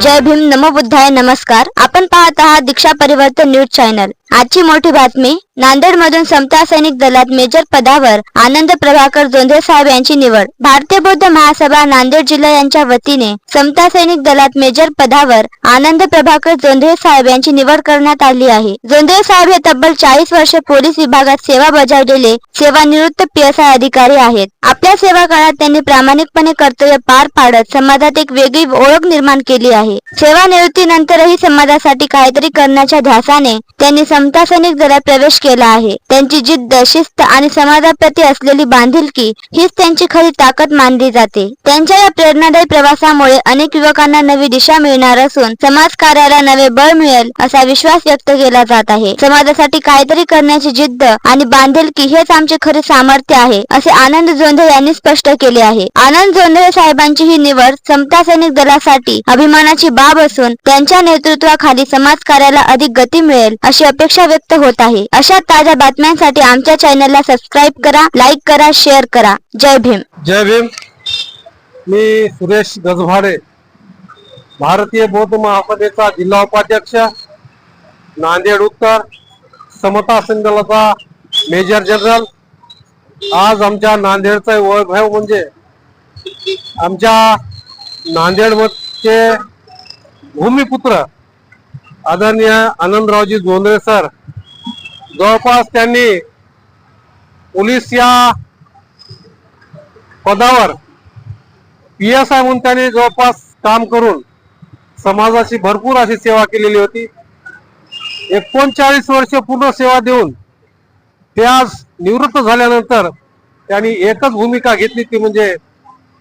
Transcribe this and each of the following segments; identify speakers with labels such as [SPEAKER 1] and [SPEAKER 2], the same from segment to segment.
[SPEAKER 1] जय भीम, नमो बुद्धाय, नमस्कार. आपण पाहत आहात दीक्षा परिवर्तन न्यूज चॅनल. आजची मोठी बातमी. नांदेड मधून समता सैनिक दलात मेजर पदावर आनंद प्रभाकर जोंधळे साहेब यांची निवड. भारतीय बौद्ध महासभा नांदेड जिल्हा यांच्या वतीने समता सैनिक दलात मेजर पदावर आनंद प्रभाकर जोंधळे साहेब यांची निवड करण्यात आली आहे. जोंधळे साहेब हे तब्बल 40 वर्षे पोलीस विभागात सेवा बजावलेले सेवानिवृत्त PSI अधिकारी आहेत. आपल्या सेवा काळात त्यांनी प्रामाणिकपणे कर्तव्य पार पाडत समाजात एक वेगळी ओळख निर्माण केली आहे. सेवानिवृत्तीनंतरही समाजासाठी काहीतरी करण्याच्या ध्यासाने त्यांनी समता सैनिक दलात प्रवेश केला आहे. त्यांची जिद्द, शिस्त आणि समाजाप्रती असलेली बांधिलकी हीच त्यांची खरी ताकद मानली जाते. त्यांच्या या प्रेरणादायी प्रवासामुळे अनेक युवकांना नवी दिशा मिळणार असून समाजकार्याला नवे बळ मिळेल असा विश्वास व्यक्त केला जात आहे. समाजासाठी काहीतरी करण्याची जिद्द आणि बांधिलकी हेच आमचे खरे सामर्थ्य आहे, असे आनंद जोंधळे यांनी स्पष्ट केले आहे. आनंद जोंधळे साहेबांची ही निवड समता सैनिक दलासाठी अभिमानाची बाब असून त्यांच्या नेतृत्वाखाली समाजकार्याला अधिक गती मिळेल अशी अपेक्षा व्यक्त होत आहे. अशा ताज्या बातम्यांसाठी आमच्या चॅनलला सबस्क्राईब करा, लाईक करा, शेअर करा. जय भीम.
[SPEAKER 2] जय भीम. मी सुरेश गजभाडे, भारतीय बौद्ध महासभेचा जिल्हा उपाध्यक्ष, नांदेड उत्तर समता सैनिक दलाचा मेजर जनरल. आज आमच्या नांदेडचा वैभव म्हणजे आमच्या नांदेडचे भूमिपुत्र आदरणीय आनंदरावजी जोंधळे सर. जवळपास त्यांनी पोलीस या पदावर PSI म्हणून त्यांनी जवळपास काम करून समाजाची भरपूर अशी सेवा केलेली होती. 39 वर्ष पूर्ण सेवा देऊन ते आज निवृत्त झाल्यानंतर त्यांनी एकच भूमिका घेतली, ती म्हणजे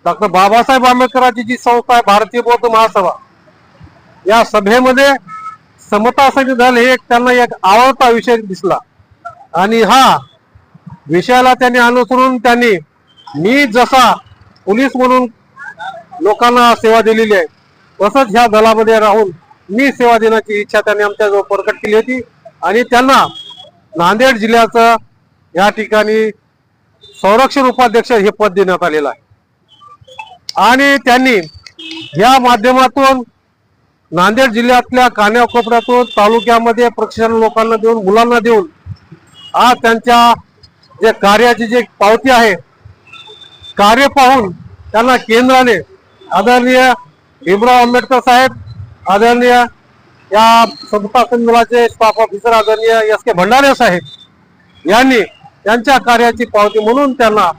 [SPEAKER 2] डॉक्टर बाबासाहेब आंबेडकरांची जी संस्था आहे भारतीय बौद्ध महासभा, या सभेमध्ये समता सैनिक दल हे त्यांना एक आवडता विषय दिसला आणि हा विषयाला त्यांनी अनुसरून त्यांनी मी जसा पोलीस म्हणून लोकांना सेवा दिलेली आहे तसंच ह्या दलामध्ये राहून मी सेवा देण्याची इच्छा त्यांनी आमच्याजवळ प्रकट केली होती आणि त्यांना नांदेड जिल्ह्याचं या ठिकाणी संरक्षण उपाध्यक्ष हे पद देण्यात आलेलं आहे. आणि त्यांनी या माध्यमातून नांदेड जिल्ह्यातल्या कान्याकोपऱ्यातून तालुक्यामध्ये प्रशिक्षण लोकांना देऊन, मुलांना देऊन आज त्यांच्या जे कार्याची जे पावती आहे, कार्य पाहून त्यांना केंद्राने आदरणीय भीमराव आंबेडकर साहेब, आदरणीय या समता सैनिक दलाचे स्टाफ ऑफिसर आदरणीय S.K. भंडारे साहेब यांनी त्यांच्या कार्याची पावती म्हणून त्यांना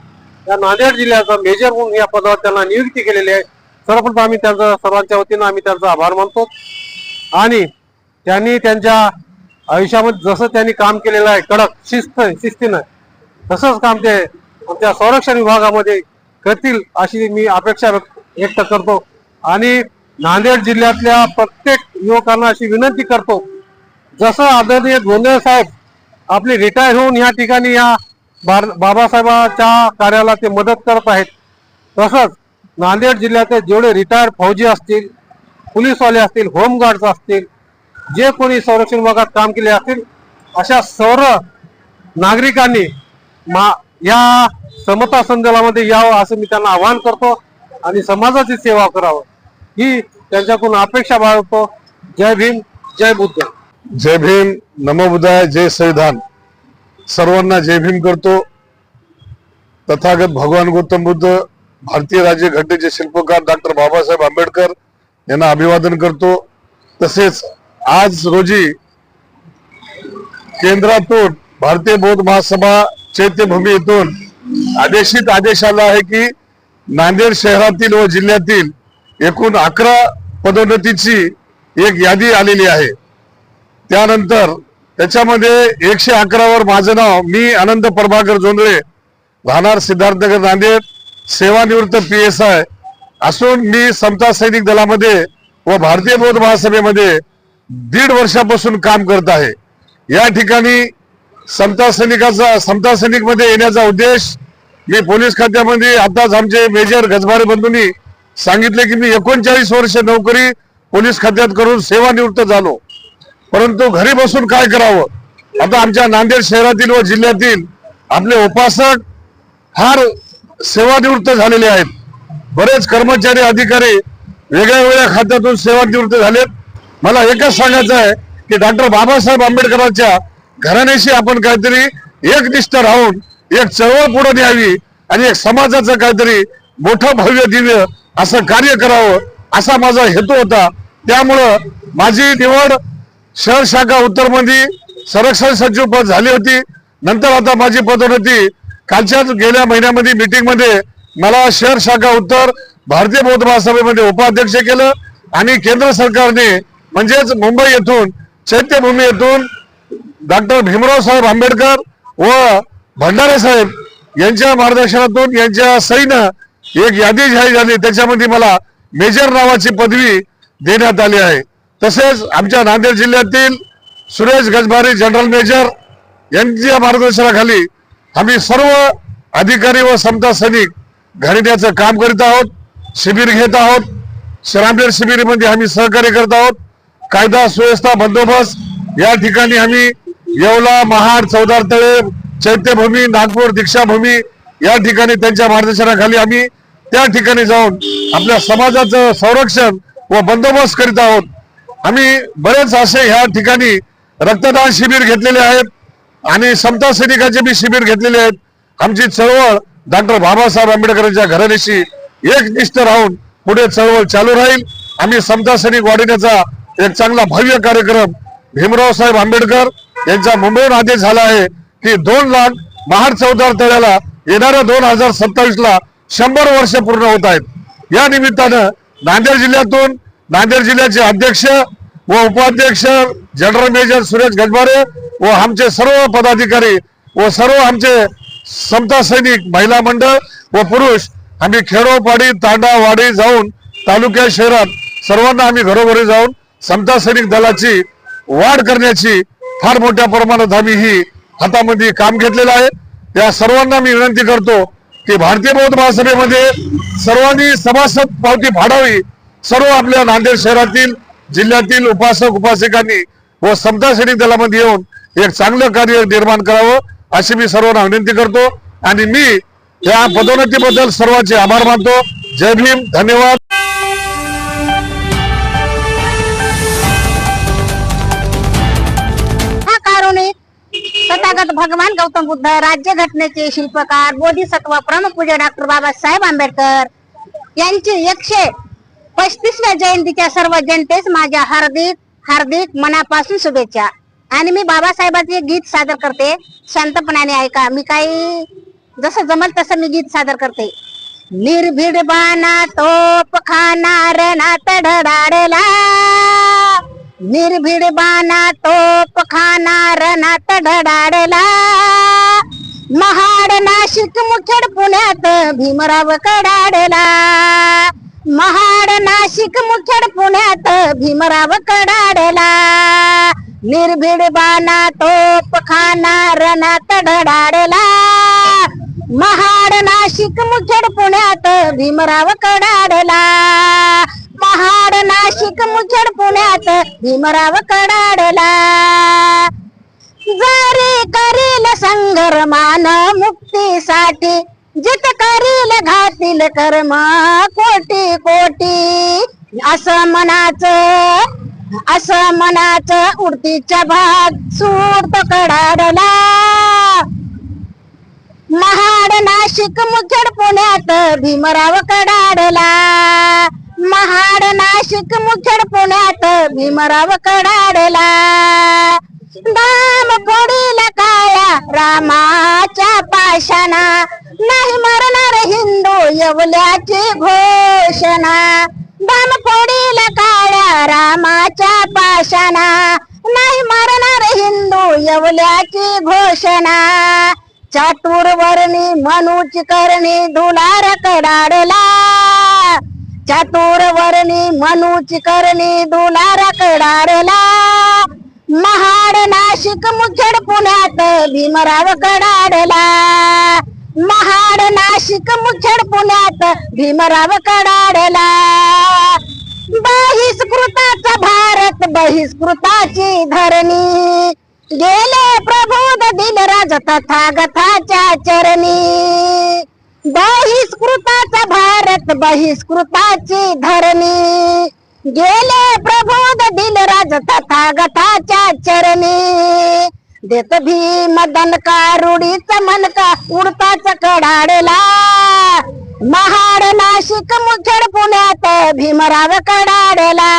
[SPEAKER 2] या नांदेड जिल्ह्याचा मेजर म्हणून या पदावर त्यांना नियुक्ती केलेली आहे. सर्वप्रथम आम्ही त्यांचा सर्वांच्या वतीनं आम्ही त्यांचा आभार मानतो. आणि त्यांनी त्यांच्या आयुष्यामध्ये जसं त्यांनी काम केलेलं आहे कडक शिस्तीनं, तसंच काम ते त्या संरक्षण विभागामध्ये करतील अशी मी अपेक्षा व्यक्त करतो. आणि नांदेड जिल्ह्यातल्या प्रत्येक युवकांना अशी विनंती करतो, जसं आदरणीय जोंधळे साहेब आपले रिटायर होऊन या ठिकाणी या बाबासाहेबांच्या कार्याला ते मदत करत आहेत, तसंच नांदेड जिल्ह्यातील जेवढे रिटायर्ड फौजी असतील, पोलीसवाले असतील, होमगार्ड्स असतील, जे कोणी संरक्षण विभागात काम केले असतील, अशा सर्व नागरिकांनी या समता सैनिक दलामध्ये यावं असं मी त्यांना आवाहन करतो आणि समाजाची सेवा करावं ही त्यांच्याकडून अपेक्षा बाळगतो. जय भीम, जय बुद्ध.
[SPEAKER 3] जय भीम, नमो बुद्धाय, जय संविधान. सर्वांना जय भीम करतो. तथागत भगवान गौतम बुद्ध, भारतीय राज्यघटनेचे शिल्पकार डॉक्टर बाबासाहेब आंबेडकर यांना अभिवादन करतो. तसेच आज रोजी केंद्रातून भारतीय बौद्ध महासभा चैत्यभूमी येथून आदेश आला आहे की नांदेड शहरातील व जिल्ह्यातील एकूण 11 पदोन्नतीची एक यादी आलेली आहे. त्यानंतर त्याच्यामध्ये 111 वर माझं नाव, मी आनंद प्रभाकर जोंधळे, राहणार सिद्धार्थनगर नांदेड, सेवानिवृत्त PSI असून मी समता सैनिक दलामध्ये व भारतीय बौद्ध महासभेमध्ये 1.5 वर्षापासून काम करत आहे. या ठिकाणी समता सैनिक मध्ये येण्याचा उद्देश, मी पोलीस खात्यामध्ये आताच आमचे मेजर गजभाडे बंधूंनी सांगितले की मी 39 वर्ष नोकरी पोलीस खात्यात करून सेवानिवृत्त झालो, परंतु घरी बसून काय करावं. आता आमच्या नांदेड शहरातील व जिल्ह्यातील आपले उपासक फार सेवानिवृत्त झालेले आहेत. बरेच कर्मचारी अधिकारी वेगळ्या वेगळ्या खात्यातून सेवानिवृत्त झालेत. मला एकच सांगायचं आहे की डॉक्टर बाबासाहेब आंबेडकरांच्या घराण्याशी आपण काहीतरी एकनिष्ठ राहून एक चळवळ पुढे न्यावी आणि एक समाजाचं काहीतरी मोठं भव्य दिव्य असं कार्य करावं असा माझा हेतू होता. त्यामुळं माझी निवड शहर शाखा उत्तर मध्ये संरक्षण सचिव पद झाली होती. नंतर आता माझी पदोन्नती कालच्या गेल्या महिन्यामध्ये मीटिंग मध्ये मला शहर शाखा उत्तर भारतीय बौद्ध महासभेमध्ये उपाध्यक्ष केलं आणि केंद्र सरकारने म्हणजेच मुंबई येथून चैत्यभूमी येथून डॉक्टर भीमराव साहेब आंबेडकर व भंडारे साहेब यांच्या मार्गदर्शनातून यांच्या सहीनं एक यादी जाहीर झाली. त्याच्यामध्ये मला मेजर नावाची पदवी देण्यात आली आहे. तसेच आमच्या नांदेड जिल्ह्यातील सुरेश गजबारी जनरल मेजर यांच्या मार्गदर्शनाखाली आम्ही सर्व अधिकारी व समता सैनिक घडविण्याचं काम करीत आहोत. शिबिर घेत आहोत. श्रामदेव शिबिरामध्ये आम्ही सहकार्य करत आहोत. कायदा सुव्यवस्था बंदोबस्त या ठिकाणी आम्ही येवला, महाड, चौदार तळे, चैत्यभूमी, नागपूर, दीक्षाभूमी या ठिकाणी त्यांच्या मार्गदर्शनाखाली आम्ही त्या ठिकाणी जाऊन आपल्या समाजाचं संरक्षण व बंदोबस्त करीत आहोत. आम्ही बरेच असे ह्या ठिकाणी रक्तदान शिबिर घेतलेले आहेत आणि समता सैनिकाचे बी शिबिर घेतलेले आहेत. आमची चळवळ डॉक्टर बाबासाहेब आंबेडकरांच्या घराण्याशी एकनिष्ठ राहून पुढे चळवळ चालू राहील. आम्ही समता सैनिक वाढवण्याचा एक चांगला भव्य कार्यक्रम भीमराव साहेब आंबेडकर यांचा मुंबईहून आदेश झाला आहे की 2 लाख महाड चौदार तळ्याला येणाऱ्या 2027 ला 100 वर्ष पूर्ण होत आहेत. या निमित्तानं नांदेड जिल्ह्यातून नांदेड जिल्ह्याचे अध्यक्ष व उपाध्यक्ष जनरल मेजर सुरेश गजबारे व आमचे सर्व पदाधिकारी व सर्व आमचे समता सैनिक महिला मंडळ व पुरुष आम्ही खेडोपाडी तांडा वाडी जाऊन तालुक्या शहरात सर्वांना आम्ही घरोघरी जाऊन समता सैनिक दलाची वाढ करण्याची फार मोठ्या प्रमाणात आम्ही ही हातामध्ये काम घेतलेलं आहे. त्या सर्वांना मी विनंती करतो की भारतीय बौद्ध महासभेमध्ये सर्वांनी सभासद पावती फाडावी. सर्व आपल्या नांदेड शहरातील जिल्ह्यातील उपासक उपासिकांनी व समता सैनिक दलामध्ये येऊन एक चांगलं कार्य निर्माण करावं अशी मी सर्वांना विनंती करतो आणि मी या पदोन्नतीबद्दल सर्वांचे आभार मानतो. जय भीम, धन्यवाद.
[SPEAKER 4] तथागत भगवान गौतम बुद्ध, राज्य घटनेचे शिल्पकार, बोधिसत्व, परमपूज्य डॉक्टर बाबासाहेब आंबेडकर यांची 135व्या जयंतीच्या सर्व जनतेस माझ्या हार्दिक हार्दिक मनापासून शुभेच्छा. आणि मी बाबासाहेबांचे गीत सादर करते. शांतपणाने ऐका. मी काही जसं जमल तसं मी गीत सादर करते. निर्भीड बाणा तोप खाणार नात ढडाडला, निर्भीड बाणा तोप खाणार नात ढडाडला, महाड नाशिक मुखेड पुण्यात भीमराव कडाडला, महाड नाशिक मुखेड पुण्यात भीमराव कडाडला, निर्भीड बाणा तोप खाणार नात ढडाडला, महाड नाशिक मुखेड पुण्यात भीमराव कडाडला, महाड नाशिक मुखेड पुण्यात भीमराव कडाडला. जरी करील संग्रमान मुक्तीसाठी, जित करील घातील कर्म कोटी कोटी, असं मनाच उडतीच्या भाग सूट कडाडला, महाड नाशिक मुखेड पुण्यात भीमराव कडाडला, महाड नाशिक मुखेड पुण्यात भीमराव कडाडला. दाम फोडील काळ्या रामाच्या पाशाना, नाही मरणार हिंदू येवल्याची घोषणा, दाम फोडील काळ्या रामाच्या पाशाना, नाही मरणार हिंदू येवल्याची घोषणा. चातुर्वर्णी मनुची करणी धुलार कडाडला, चातुर्वर्णी मनुची करणी धुलार कडाडला, महाड नाशिक मुखेड पुण्यात भीमराव कडाडला, महाड नाशिक मुखेड पुण्यात भीमराव कडाडला. बहिष्कृताचा भारत बहिष्कृताची धरणी, गेले प्रबोध दिल राज तथागताच्या चरणी, बहिष्कृताचा भारत बहिष्कृताची धरणी गेले प्रबोध दिलराज तथागताच्या चरणी देत भीम दणका रूढीचा मनका उडताच कडाडला महाड नाशिक मुखेड पुण्यात भीमराव कडाडला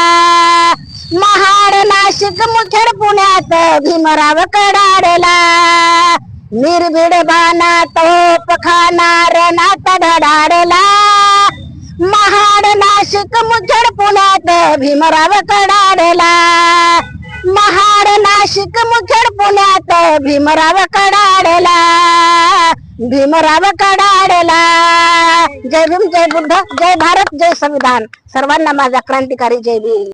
[SPEAKER 4] महाड नाशिक मुखेड पुण्यात भीमराव कडाडला निर्भीड बाणा तोप खाणार रणात धडाडला महाड नाशिक मुखेड पुण्यात भीमराव कडाडला महाड नाशिक मुखेड पुण्यात भीमराव कडाडला भीमराव कडाडला. जय भीम जय बुद्ध जय भारत जय संविधान. सर्वांना माझा क्रांतिकारी जय भीम.